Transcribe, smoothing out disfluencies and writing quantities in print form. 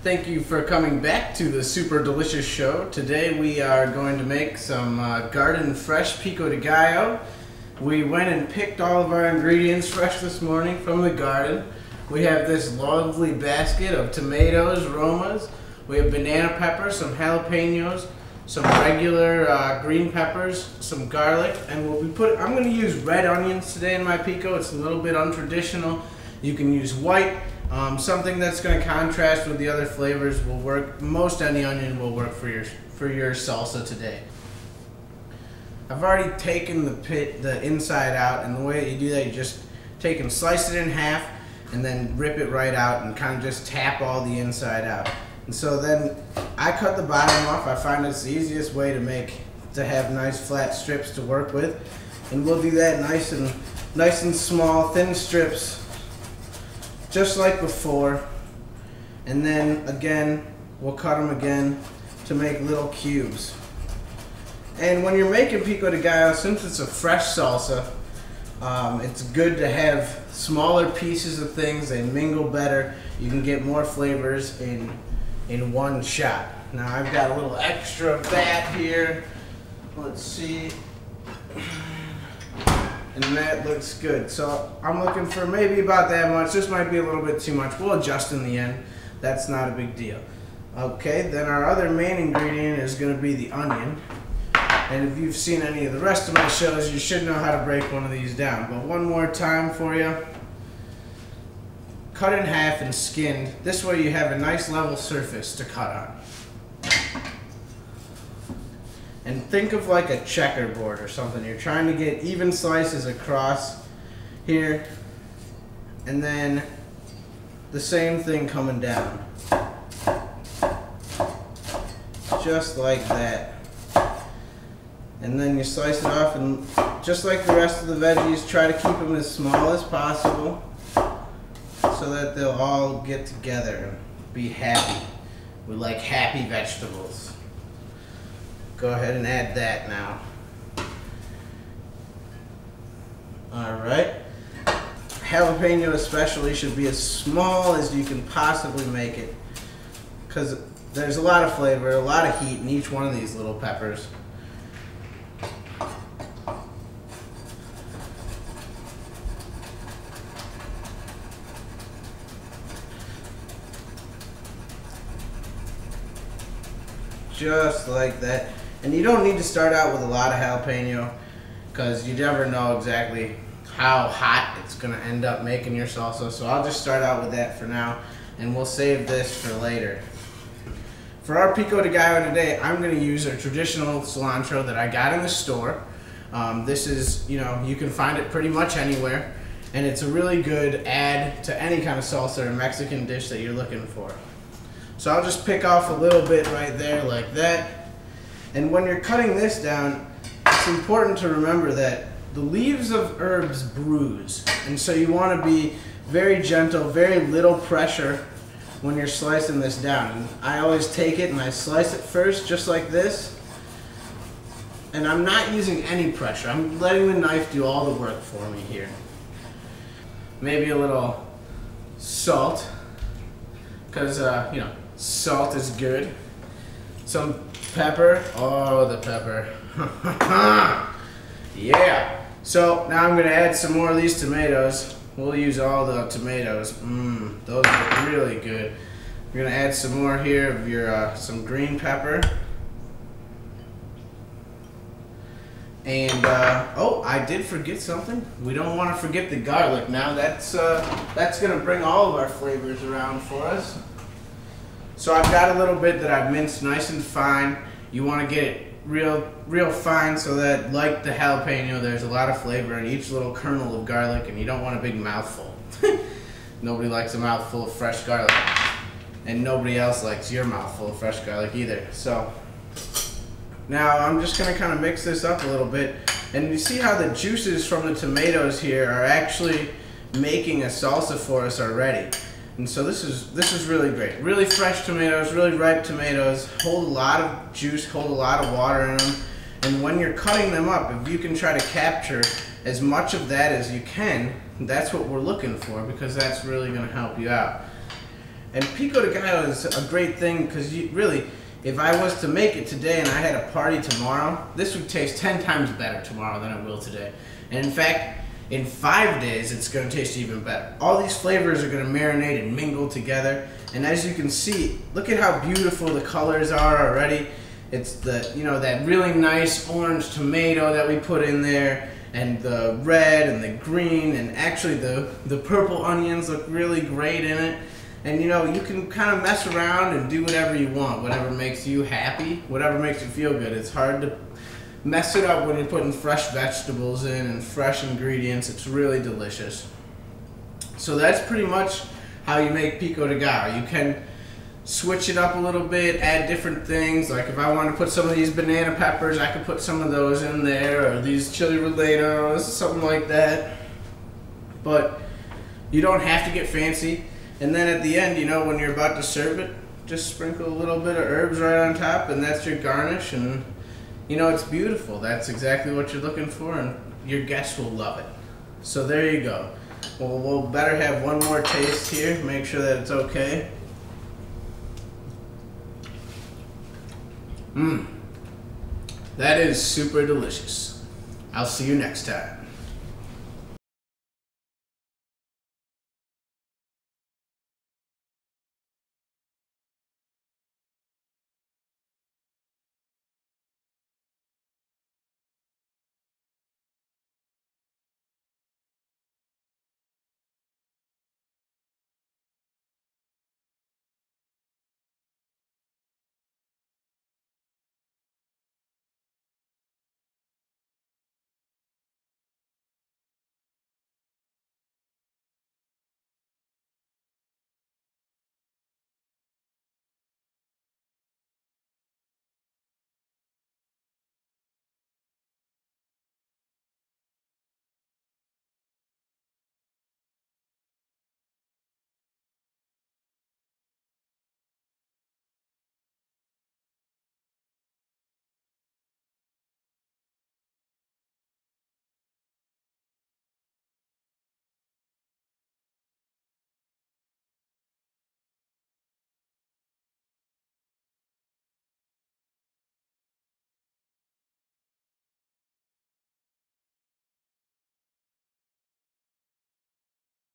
Thank you for coming back to the Super Delicious Show. Today we are going to make some garden fresh Pico de Gallo. We went and picked all of our ingredients fresh this morning from the garden. We have this lovely basket of tomatoes, romas. We have banana peppers, some jalapenos, some regular green peppers, some garlic, and I'm going to use red onions today in my pico. It's a little bit untraditional. You can use white. Something that's going to contrast with the other flavors will work. Most any onion will work for your salsa today. I've already taken the inside out, and the way that you do that, you just take and slice it in half and then rip it right out and kind of just tap all the inside out. And so then I cut the bottom off. I find it's the easiest way to have nice flat strips to work with, and we'll do that nice and small, thin strips, just like before. And then again, we'll cut them again to make little cubes. And when you're making Pico de Gallo, since it's a fresh salsa, it's good to have smaller pieces of things. They mingle better. You can get more flavors in one shot. Now I've got a little extra vat here. Let's see. And that looks good. So I'm looking for maybe about that much. This might be a little bit too much. We'll adjust in the end. That's not a big deal. Okay, then our other main ingredient is going to be the onion. And if you've seen any of the rest of my shows, you should know how to break one of these down. But one more time for you. Cut in half and skinned. This way you have a nice level surface to cut on. And think of like a checkerboard or something. You're trying to get even slices across here, and then the same thing coming down. Just like that. And then you slice it off, and just like the rest of the veggies, try to keep them as small as possible so that they'll all get together and be happy. We like happy vegetables. Go ahead and add that now. Alright. Jalapeno especially should be as small as you can possibly make it, because there's a lot of flavor, a lot of heat in each one of these little peppers. Just like that. And you don't need to start out with a lot of jalapeno, because you never know exactly how hot it's going to end up making your salsa. So I'll just start out with that for now, and we'll save this for later. For our Pico de Gallo today, I'm going to use a traditional cilantro that I got in the store. This is, you can find it pretty much anywhere, and it's a really good add to any kind of salsa or Mexican dish that you're looking for. So I'll just pick off a little bit right there like that. And when you're cutting this down, it's important to remember that the leaves of herbs bruise. And so you want to be very gentle, very little pressure when you're slicing this down. And I always take it and I slice it first, just like this. And I'm not using any pressure. I'm letting the knife do all the work for me here. Maybe a little salt, because, salt is good. Some pepper. Oh, the pepper. Yeah. So now I'm going to add some more of these tomatoes. We'll use all the tomatoes. Those are really good. We're going to add some more here of your some green pepper. And oh, I did forget something. We don't want to forget the garlic. Now that's going to bring all of our flavors around for us. So I've got a little bit that I've minced nice and fine. You want to get it real fine so that, like the jalapeno, there's a lot of flavor in each little kernel of garlic, and you don't want a big mouthful. Nobody likes a mouthful of fresh garlic. And nobody else likes your mouthful of fresh garlic either. So now I'm just going to kind of mix this up a little bit. And you see how the juices from the tomatoes here are actually making a salsa for us already. And so this is really great. Really fresh tomatoes, really ripe tomatoes, hold a lot of juice, hold a lot of water in them. And when you're cutting them up, if you can try to capture as much of that as you can, that's what we're looking for, because that's really going to help you out. And Pico de Gallo is a great thing because really, if I was to make it today and I had a party tomorrow, this would taste 10 times better tomorrow than it will today. And in fact, in 5 days, it's going to taste even better. All these flavors are going to marinate and mingle together. And as you can see, look at how beautiful the colors are already. It's the, you know, that really nice orange tomato that we put in there, and the red and the green, and actually the purple onions look really great in it. And you know, you can kind of mess around and do whatever you want, whatever makes you happy, whatever makes you feel good. It's hard to mess it up when you're putting fresh vegetables in and fresh ingredients. It's really delicious. So that's pretty much how you make Pico de Gallo. You can switch it up a little bit, add different things. Like if I want to put some of these banana peppers, I could put some of those in there, or these chili rellenos, something like that. But you don't have to get fancy. And then at the end, you know, when you're about to serve it, just sprinkle a little bit of herbs right on top, and that's your garnish. And you know, it's beautiful. That's exactly what you're looking for, and your guests will love it. So there you go. Well, we'll better have one more taste here, make sure that it's okay. That is super delicious. I'll see you next time.